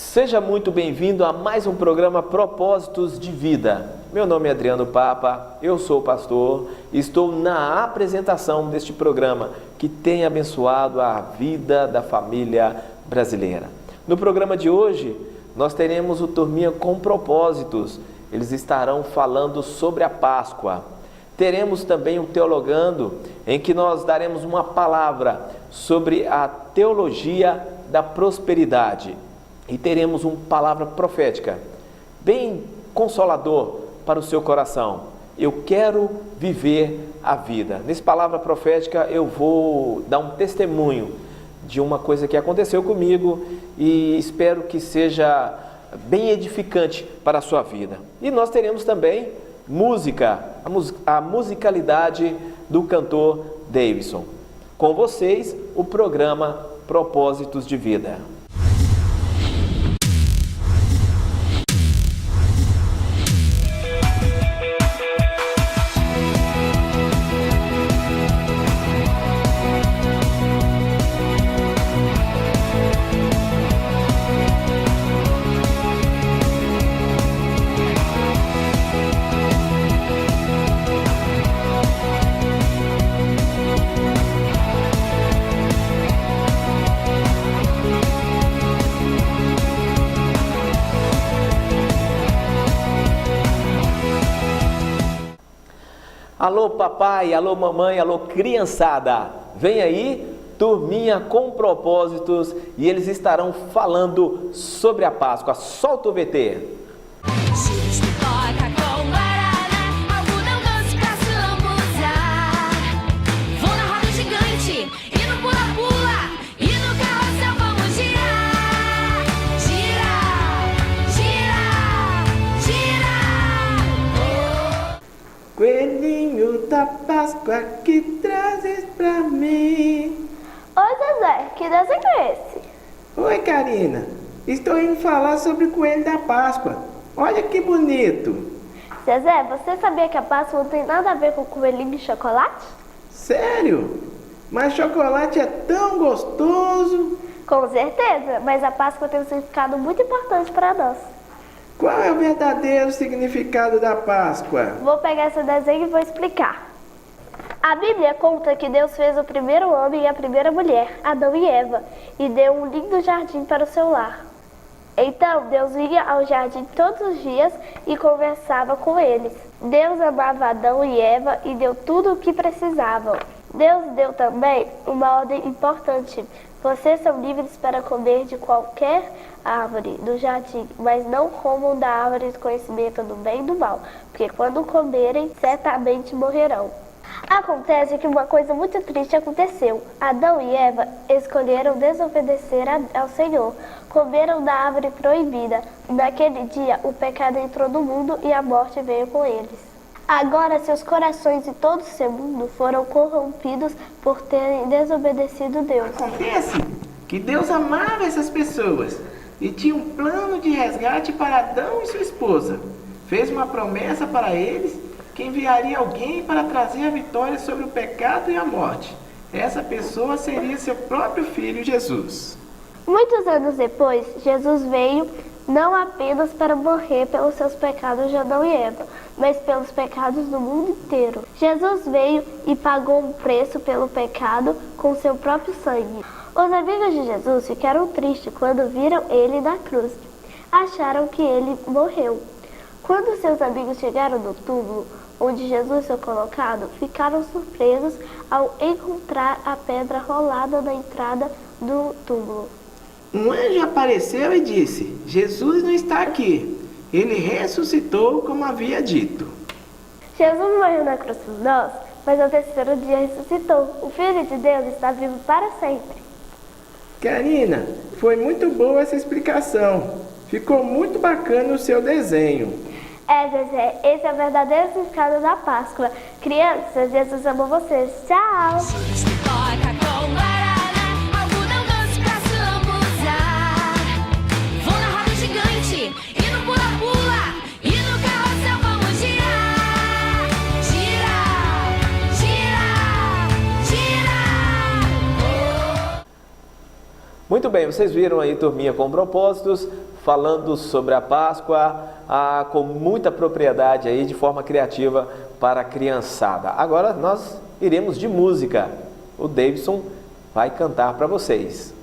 Seja muito bem-vindo a mais um programa Propósitos de Vida. Meu nome é Adriano Papa, eu sou pastor e estou na apresentação deste programa que tem abençoado a vida da família brasileira. No programa de hoje, nós teremos o Turminha com Propósitos. Eles estarão falando sobre a Páscoa. Teremos também o Teologando, em que nós daremos uma palavra sobre a teologia da prosperidade. E teremos uma palavra profética, bem consolador para o seu coração. Eu quero viver a vida. Nessa palavra profética eu vou dar um testemunho de uma coisa que aconteceu comigo e espero que seja bem edificante para a sua vida. E nós teremos também música, a musicalidade do cantor Davidson. Com vocês, o programa Propósitos de Vida. Alô papai, alô mamãe, alô criançada, vem aí, Turminha com Propósitos e eles estarão falando sobre a Páscoa. Solta o VT. Coelhinho da Páscoa, que trazes pra mim? Oi, Zezé, que desenho é esse? Oi, Karina. Estou indo falar sobre o coelho da Páscoa. Olha que bonito. Zezé, você sabia que a Páscoa não tem nada a ver com coelhinho de chocolate? Sério? Mas chocolate é tão gostoso. Com certeza, mas a Páscoa tem um significado muito importante para nós. Qual é o verdadeiro significado da Páscoa? Vou pegar esse desenho e vou explicar. A Bíblia conta que Deus fez o primeiro homem e a primeira mulher, Adão e Eva, e deu um lindo jardim para o seu lar. Então, Deus ia ao jardim todos os dias e conversava com eles. Deus amava Adão e Eva e deu tudo o que precisavam. Deus deu também uma ordem importante. Vocês são livres para comer de qualquer árvore do jardim, mas não comam da árvore do conhecimento do bem e do mal, porque quando comerem, certamente morrerão. Acontece que uma coisa muito triste aconteceu. Adão e Eva escolheram desobedecer ao Senhor, comeram da árvore proibida. Naquele dia, o pecado entrou no mundo e a morte veio com eles. Agora seus corações e todo o seu mundo foram corrompidos por terem desobedecido Deus. Acontece que Deus amava essas pessoas e tinha um plano de resgate para Adão e sua esposa. Fez uma promessa para eles que enviaria alguém para trazer a vitória sobre o pecado e a morte. Essa pessoa seria seu próprio filho Jesus. Muitos anos depois, Jesus veio não apenas para morrer pelos seus pecados de Adão e Eva, mas pelos pecados do mundo inteiro. Jesus veio e pagou um preço pelo pecado com seu próprio sangue. Os amigos de Jesus ficaram tristes quando viram ele na cruz. Acharam que ele morreu. Quando seus amigos chegaram no túmulo onde Jesus foi colocado, ficaram surpresos ao encontrar a pedra rolada na entrada do túmulo. Um anjo apareceu e disse: Jesus não está aqui. Ele ressuscitou como havia dito. Jesus morreu na cruz por nós, mas ao terceiro dia ressuscitou. O Filho de Deus está vivo para sempre. Karina, foi muito boa essa explicação. Ficou muito bacana o seu desenho. Zezé, esse é o verdadeiro significado da Páscoa. Crianças, Jesus ama vocês. Tchau! Muito bem, vocês viram aí Turminha com Propósitos falando sobre a Páscoa com muita propriedade aí, de forma criativa para a criançada. Agora nós iremos de música. O Davidson vai cantar para vocês.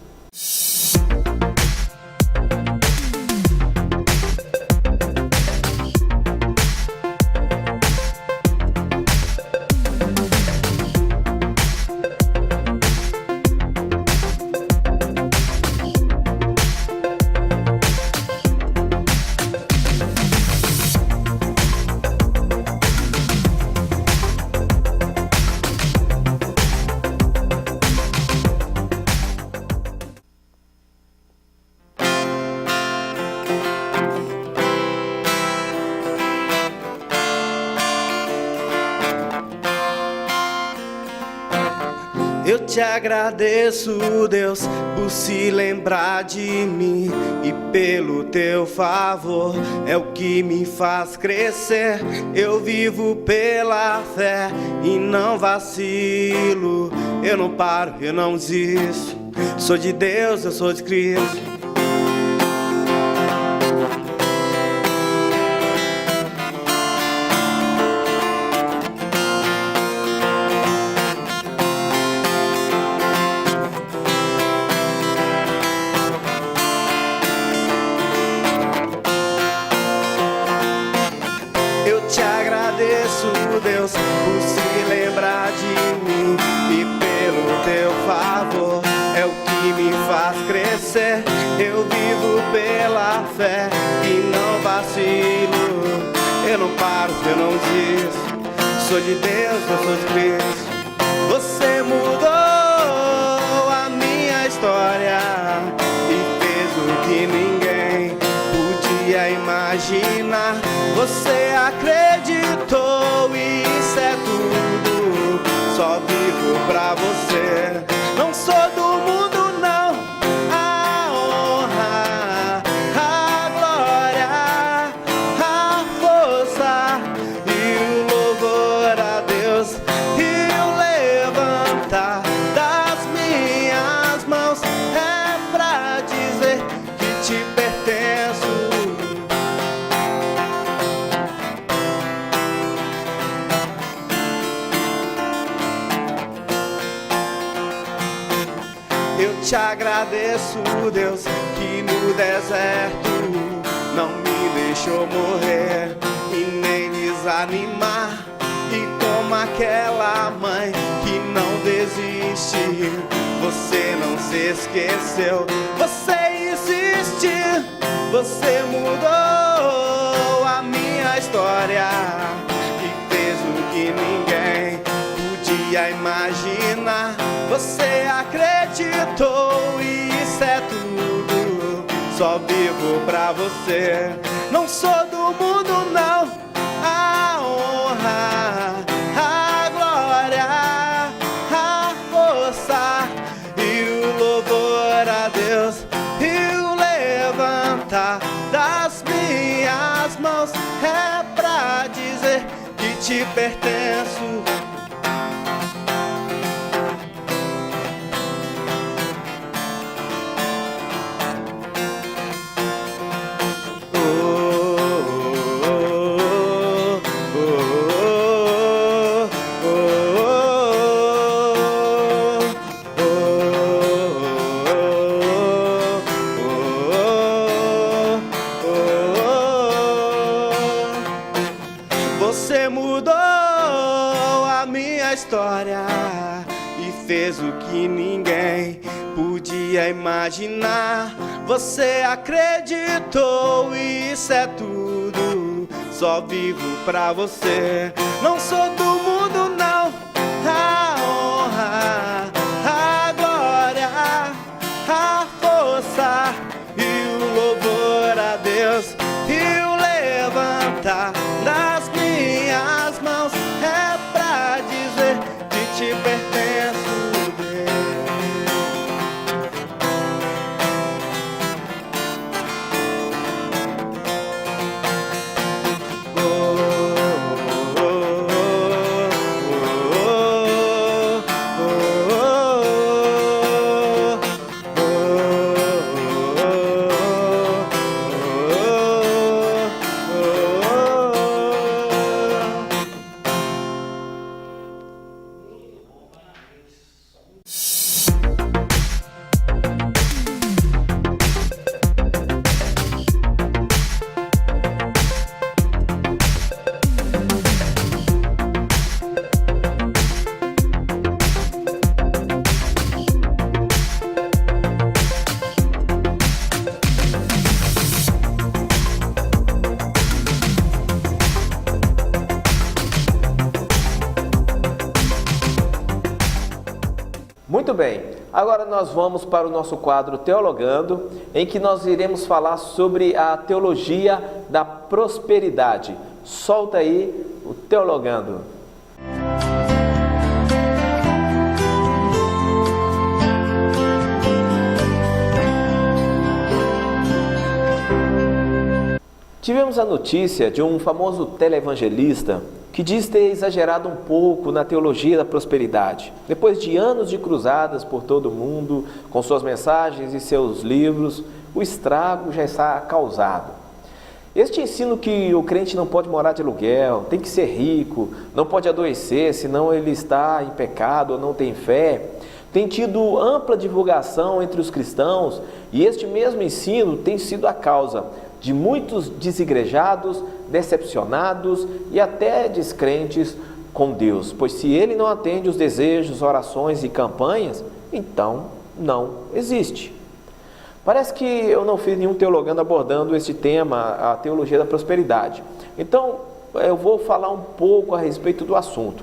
Eu te agradeço, Deus, por se lembrar de mim e pelo teu favor é o que me faz crescer. Eu vivo pela fé e não vacilo. Eu não paro, eu não desisto. Sou de Deus, eu sou de Cristo. Deus, por se lembrar de mim e pelo teu favor é o que me faz crescer. Eu vivo pela fé e não vacilo. Eu não paro, eu não desisto. Sou de Deus, eu sou de Cristo. Você mudou a minha história e fez o que ninguém podia imaginar. Você acreditou e isso é tudo. Só vivo pra você. Não sou do mundo, não. A honra, a glória, a força e o louvor a Deus e o levantar das minhas mãos é pra dizer que te pertenço. Eu te agradeço, Deus, que no deserto não me deixou morrer e nem desanimar. E como aquela mãe que não desiste, você não se esqueceu, você insistiu, você mudou a minha história e fez o que ninguém podia imaginar. Você acreditou e isso é tudo. Só vivo pra você. Não sou do mundo, não. A honra, a glória, a força e o louvor a Deus e o levantar das minhas mãos é pra dizer que te pertenço. Você mudou a minha história e fez o que ninguém podia imaginar. Você acreditou e isso é tudo. Só vivo pra você. Não sou do mundo, não. A honra, a glória, a força e o louvor a Deus e o levantar das minhas mãos é pra dizer que te pertenço, Deus. Muito bem, agora nós vamos para o nosso quadro Teologando, em que nós iremos falar sobre a teologia da prosperidade. Solta aí o Teologando. Tivemos a notícia de um famoso televangelista que diz ter exagerado um pouco na teologia da prosperidade. Depois de anos de cruzadas por todo o mundo, com suas mensagens e seus livros, o estrago já está causado. Este ensino que o crente não pode morar de aluguel, tem que ser rico, não pode adoecer, senão ele está em pecado ou não tem fé, tem tido ampla divulgação entre os cristãos, e este mesmo ensino tem sido a causa de muitos desigrejados, decepcionados e até descrentes com Deus, pois se Ele não atende os desejos, orações e campanhas, então não existe. Parece que eu não fiz nenhum teologando abordando este tema, a teologia da prosperidade. Então, eu vou falar um pouco a respeito do assunto.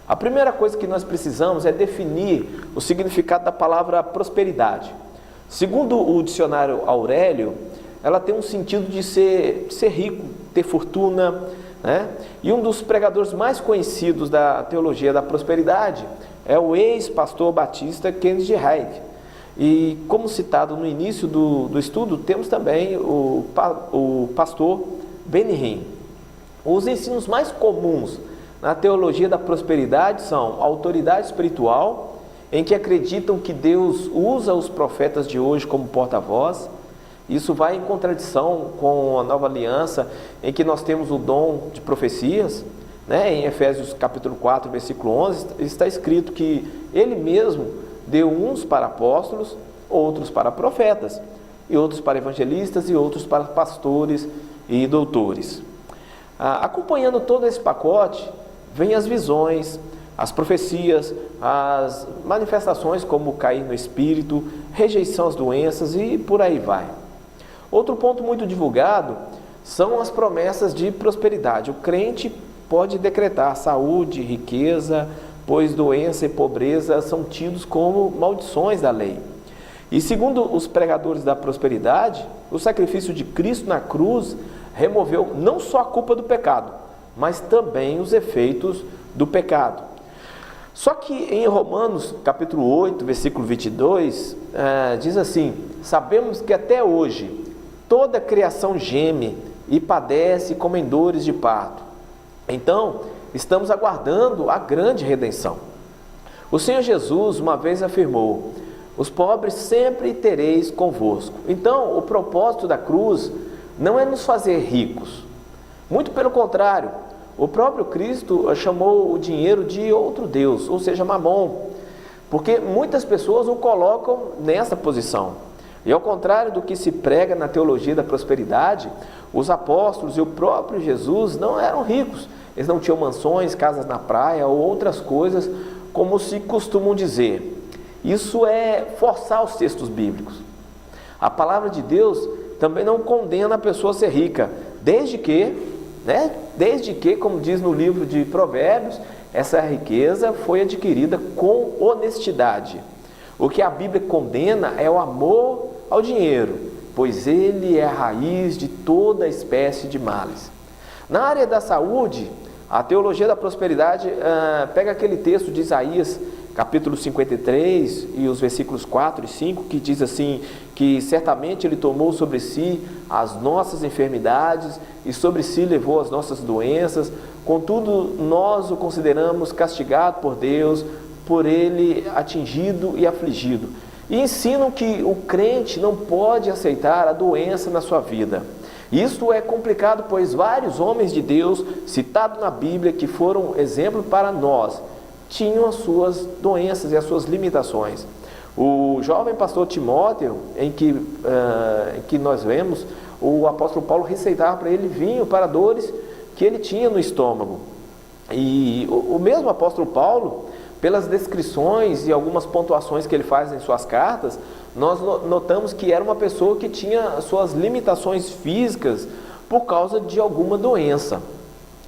A primeira coisa que nós precisamos é definir o significado da palavra prosperidade. Segundo o dicionário Aurélio, ela tem um sentido de ser rico, ter fortuna, né? E um dos pregadores mais conhecidos da teologia da prosperidade é o ex-pastor batista Kenneth Hagin. E como citado no início do estudo, temos também o pastor Benny Hinn. Os ensinos mais comuns na teologia da prosperidade são a autoridade espiritual, em que acreditam que Deus usa os profetas de hoje como porta-voz. Isso vai em contradição com a nova aliança, em que nós temos o dom de profecias, né? Em Efésios capítulo 4, versículo 11, está escrito que Ele mesmo deu uns para apóstolos, outros para profetas, e outros para evangelistas, e outros para pastores e doutores. Acompanhando todo esse pacote, vem as visões, as profecias, as manifestações como cair no espírito, rejeição às doenças e por aí vai. Outro ponto muito divulgado são as promessas de prosperidade. O crente pode decretar saúde, riqueza, pois doença e pobreza são tidos como maldições da lei. E segundo os pregadores da prosperidade, o sacrifício de Cristo na cruz removeu não só a culpa do pecado, mas também os efeitos do pecado. Só que em Romanos capítulo 8, versículo 22, diz assim: sabemos que até hoje toda a criação geme e padece como em dores de parto. Então, estamos aguardando a grande redenção. O Senhor Jesus uma vez afirmou: os pobres sempre tereis convosco. Então, o propósito da cruz não é nos fazer ricos. Muito pelo contrário, o próprio Cristo chamou o dinheiro de outro Deus, ou seja, Mamon, porque muitas pessoas o colocam nessa posição. E ao contrário do que se prega na teologia da prosperidade, os apóstolos e o próprio Jesus não eram ricos. Eles não tinham mansões, casas na praia ou outras coisas, como se costumam dizer. Isso é forçar os textos bíblicos. A palavra de Deus também não condena a pessoa a ser rica, desde que, como diz no livro de Provérbios, essa riqueza foi adquirida com honestidade. O que a Bíblia condena é o amor ao dinheiro, pois ele é a raiz de toda espécie de males. Na área da saúde, a teologia da prosperidade pega aquele texto de Isaías, capítulo 53, e os versículos 4 e 5, que diz assim, que certamente Ele tomou sobre si as nossas enfermidades e sobre si levou as nossas doenças, contudo nós o consideramos castigado por Deus, por Ele atingido e afligido. E ensinam que o crente não pode aceitar a doença na sua vida. Isso é complicado, pois vários homens de Deus, citados na Bíblia, que foram exemplo para nós, tinham as suas doenças e as suas limitações. O jovem pastor Timóteo, em que nós vemos, o apóstolo Paulo receitava para ele vinho para dores que ele tinha no estômago. E o mesmo apóstolo Paulo, pelas descrições e algumas pontuações que ele faz em suas cartas, nós notamos que era uma pessoa que tinha suas limitações físicas por causa de alguma doença.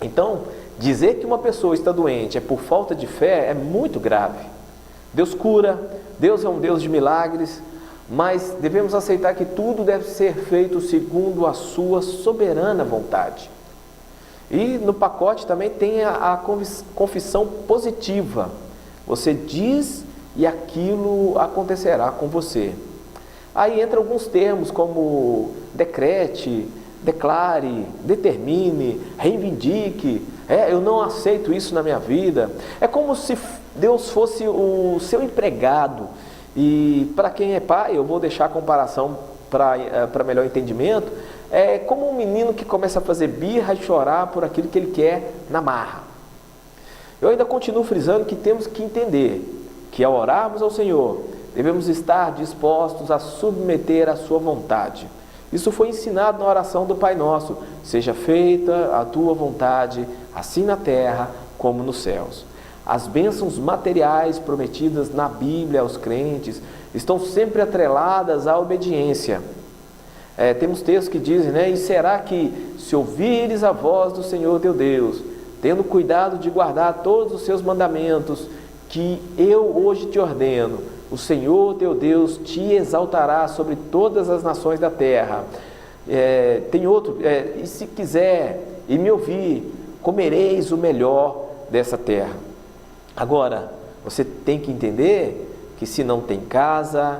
Então, dizer que uma pessoa está doente é por falta de fé é muito grave. Deus cura, Deus é um Deus de milagres, mas devemos aceitar que tudo deve ser feito segundo a sua soberana vontade. E no pacote também tem a confissão positiva. Você diz e aquilo acontecerá com você. Aí entra alguns termos como decrete, declare, determine, reivindique. Eu não aceito isso na minha vida. É como se Deus fosse o seu empregado. E para quem é pai, eu vou deixar a comparação para melhor entendimento. É como um menino que começa a fazer birra e chorar por aquilo que ele quer na marra. Eu ainda continuo frisando que temos que entender que ao orarmos ao Senhor, devemos estar dispostos a submeter a sua vontade. Isso foi ensinado na oração do Pai Nosso: seja feita a tua vontade, assim na terra como nos céus. As bênçãos materiais prometidas na Bíblia aos crentes estão sempre atreladas à obediência. Temos textos que dizem, e será que se ouvires a voz do Senhor teu Deus, tendo cuidado de guardar todos os seus mandamentos, que eu hoje te ordeno, o Senhor teu Deus te exaltará sobre todas as nações da terra. Tem outro, e se quiser e me ouvir, comereis o melhor dessa terra. Agora, você tem que entender que se não tem casa,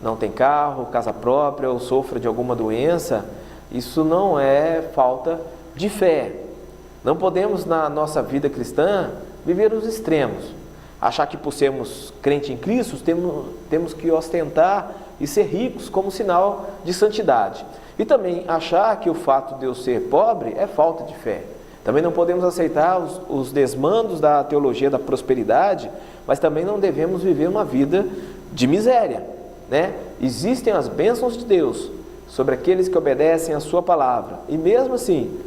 não tem carro, casa própria, ou sofra de alguma doença, isso não é falta de fé. Não podemos, na nossa vida cristã, viver os extremos. Achar que por sermos crente em Cristo, temos que ostentar e ser ricos como sinal de santidade. E também achar que o fato de eu ser pobre é falta de fé. Também não podemos aceitar os desmandos da teologia da prosperidade, mas também não devemos viver uma vida de miséria, Existem as bênçãos de Deus sobre aqueles que obedecem a sua palavra. E mesmo assim,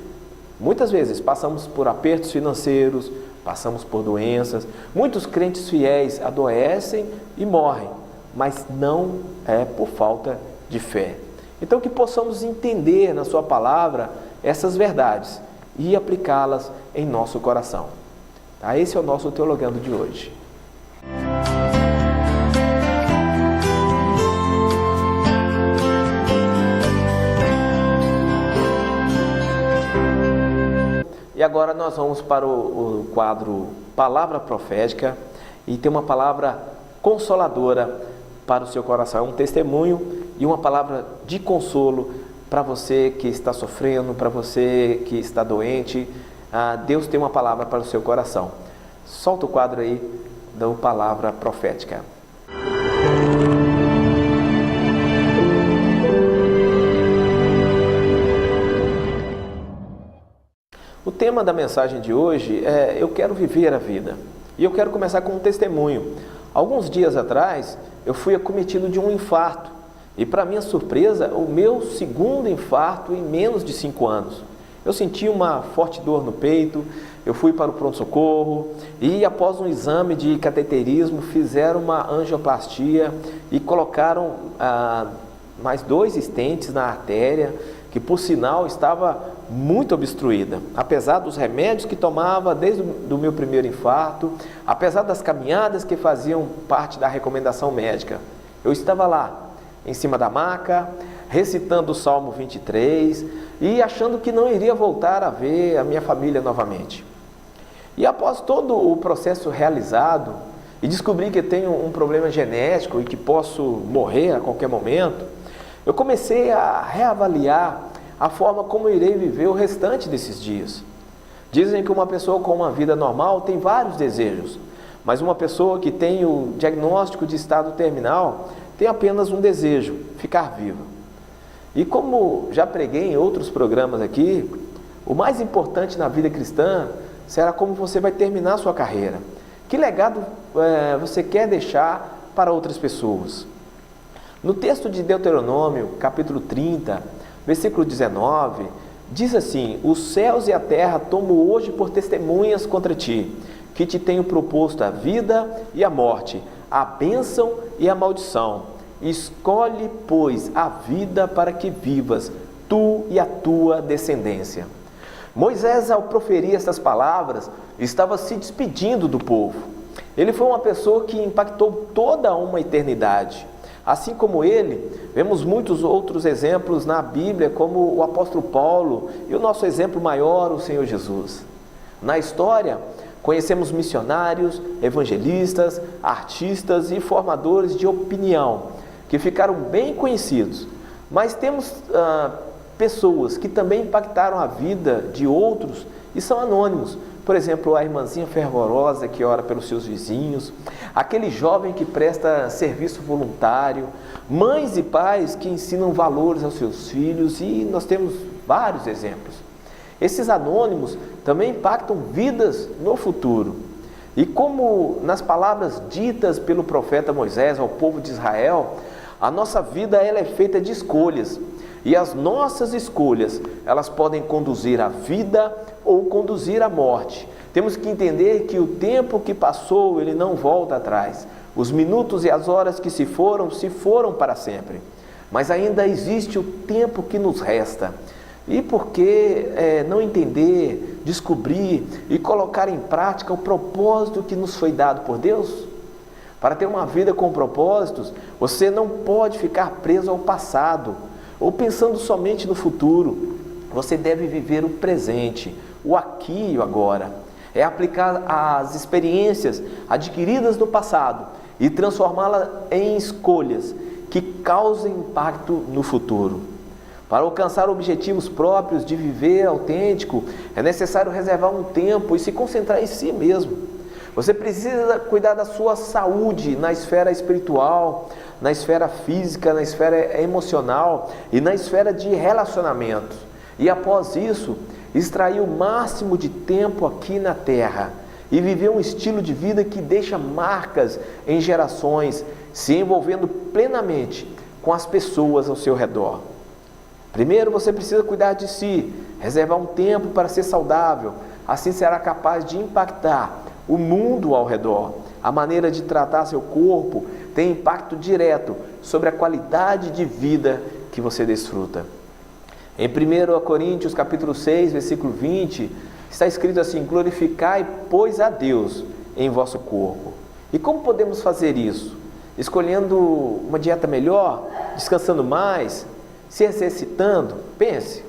muitas vezes passamos por apertos financeiros, passamos por doenças. Muitos crentes fiéis adoecem e morrem, mas não é por falta de fé. Então que possamos entender na sua palavra essas verdades e aplicá-las em nosso coração. Esse é o nosso Teologando de hoje. E agora nós vamos para o quadro Palavra Profética e tem uma palavra consoladora para o seu coração. É um testemunho e uma palavra de consolo para você que está sofrendo, para você que está doente. Deus tem uma palavra para o seu coração. Solta o quadro aí da Palavra Profética. O tema da mensagem de hoje é Eu quero viver a vida. E eu quero começar com um testemunho. Alguns dias atrás, eu fui acometido de um infarto. E para minha surpresa, o meu segundo infarto em menos de 5 anos. Eu senti uma forte dor no peito, eu fui para o pronto-socorro e após um exame de cateterismo, fizeram uma angioplastia e colocaram mais 2 estentes na artéria, que por sinal estava muito obstruída. Apesar dos remédios que tomava desde o meu primeiro infarto, apesar das caminhadas que faziam parte da recomendação médica, eu estava lá, em cima da maca, recitando o Salmo 23 e achando que não iria voltar a ver a minha família novamente. E após todo o processo realizado e descobri que tenho um problema genético e que posso morrer a qualquer momento, eu comecei a reavaliar a forma como irei viver o restante desses dias. Dizem que uma pessoa com uma vida normal tem vários desejos, mas uma pessoa que tem o diagnóstico de estado terminal tem apenas um desejo: ficar viva. E como já preguei em outros programas aqui, o mais importante na vida cristã será como você vai terminar a sua carreira. Que legado você quer deixar para outras pessoas? No texto de Deuteronômio, capítulo 30, versículo 19, diz assim: os céus e a terra tomo hoje por testemunhas contra ti, que te tenho proposto a vida e a morte, a bênção e a maldição. Escolhe, pois, a vida para que vivas, tu e a tua descendência. Moisés, ao proferir estas palavras, estava se despedindo do povo. Ele foi uma pessoa que impactou toda uma eternidade. Assim como ele, vemos muitos outros exemplos na Bíblia, como o apóstolo Paulo e o nosso exemplo maior, o Senhor Jesus. Na história, conhecemos missionários, evangelistas, artistas e formadores de opinião, que ficaram bem conhecidos. Mas temos pessoas que também impactaram a vida de outros e são anônimos. Por exemplo, a irmãzinha fervorosa que ora pelos seus vizinhos, aquele jovem que presta serviço voluntário, mães e pais que ensinam valores aos seus filhos, e nós temos vários exemplos. Esses anônimos também impactam vidas no futuro. E como nas palavras ditas pelo profeta Moisés ao povo de Israel, a nossa vida ela é feita de escolhas. E as nossas escolhas, elas podem conduzir à vida ou conduzir à morte. Temos que entender que o tempo que passou, ele não volta atrás. Os minutos e as horas que se foram para sempre. Mas ainda existe o tempo que nos resta. E por que não entender, descobrir e colocar em prática o propósito que nos foi dado por Deus? Para ter uma vida com propósitos, você não pode ficar preso ao passado ou pensando somente no futuro. Você deve viver o presente, o aqui e o agora. É aplicar as experiências adquiridas no passado e transformá-las em escolhas que causem impacto no futuro. Para alcançar objetivos próprios de viver autêntico, é necessário reservar um tempo e se concentrar em si mesmo. Você precisa cuidar da sua saúde na esfera espiritual, na esfera física, na esfera emocional e na esfera de relacionamentos. E após isso, extrair o máximo de tempo aqui na Terra e viver um estilo de vida que deixa marcas em gerações, se envolvendo plenamente com as pessoas ao seu redor. Primeiro, você precisa cuidar de si, reservar um tempo para ser saudável, assim será capaz de impactar o mundo ao redor. A maneira de tratar seu corpo tem impacto direto sobre a qualidade de vida que você desfruta. Em 1 Coríntios capítulo 6, versículo 20, está escrito assim: glorificai, pois, a Deus em vosso corpo. E como podemos fazer isso? Escolhendo uma dieta melhor, descansando mais, se exercitando? Pense.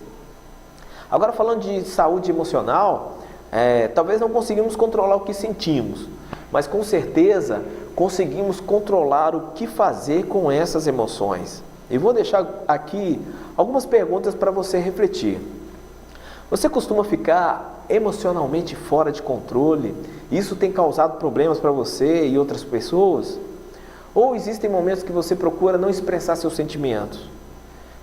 Agora, falando de saúde emocional, talvez não conseguimos controlar o que sentimos, mas com certeza conseguimos controlar o que fazer com essas emoções. E vou deixar aqui algumas perguntas para você refletir. Você costuma ficar emocionalmente fora de controle? Isso tem causado problemas para você e outras pessoas? Ou existem momentos que você procura não expressar seus sentimentos?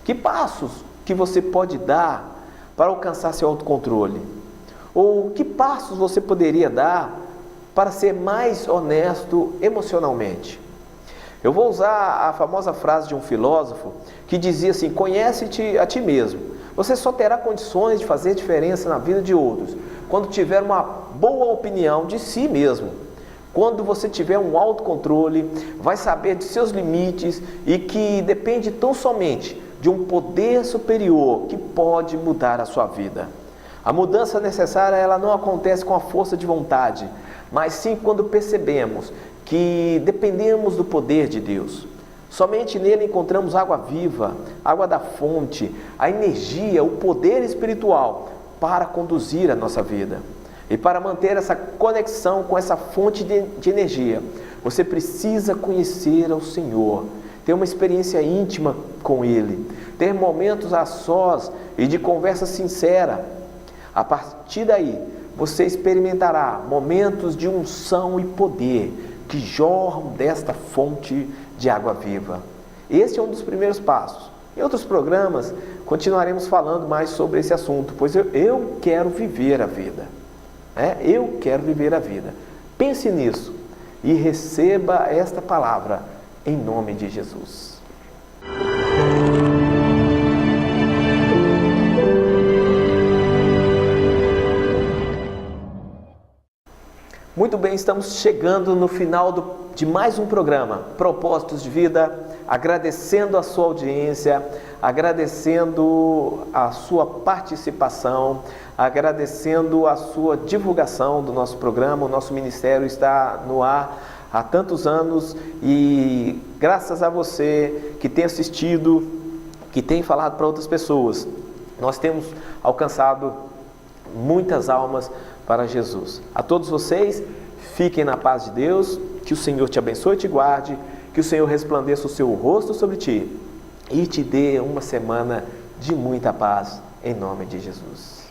Que passos que você pode dar para alcançar seu autocontrole? Ou que passos você poderia dar para ser mais honesto emocionalmente? Eu vou usar a famosa frase de um filósofo que dizia assim: conhece-te a ti mesmo. Você só terá condições de fazer diferença na vida de outros quando tiver uma boa opinião de si mesmo. Quando você tiver um autocontrole, vai saber de seus limites e que depende tão somente de um poder superior que pode mudar a sua vida. A mudança necessária, ela não acontece com a força de vontade, mas sim quando percebemos que dependemos do poder de Deus. Somente nele encontramos água viva, água da fonte, a energia, o poder espiritual para conduzir a nossa vida. E para manter essa conexão com essa fonte de energia, você precisa conhecer ao Senhor, ter uma experiência íntima com Ele, ter momentos a sós e de conversa sincera. A partir daí, você experimentará momentos de unção e poder que jorram desta fonte de água viva. Esse é um dos primeiros passos. Em outros programas, continuaremos falando mais sobre esse assunto, pois eu quero viver a vida. Eu quero viver a vida. Pense nisso e receba esta palavra em nome de Jesus. Muito bem, estamos chegando no final de mais um programa, Propósitos de Vida, agradecendo a sua audiência, agradecendo a sua participação, agradecendo a sua divulgação do nosso programa. O nosso ministério está no ar há tantos anos e graças a você que tem assistido, que tem falado para outras pessoas, nós temos alcançado muitas almas para Jesus. A todos vocês, fiquem na paz de Deus, que o Senhor te abençoe e te guarde, que o Senhor resplandeça o seu rosto sobre ti e te dê uma semana de muita paz, em nome de Jesus.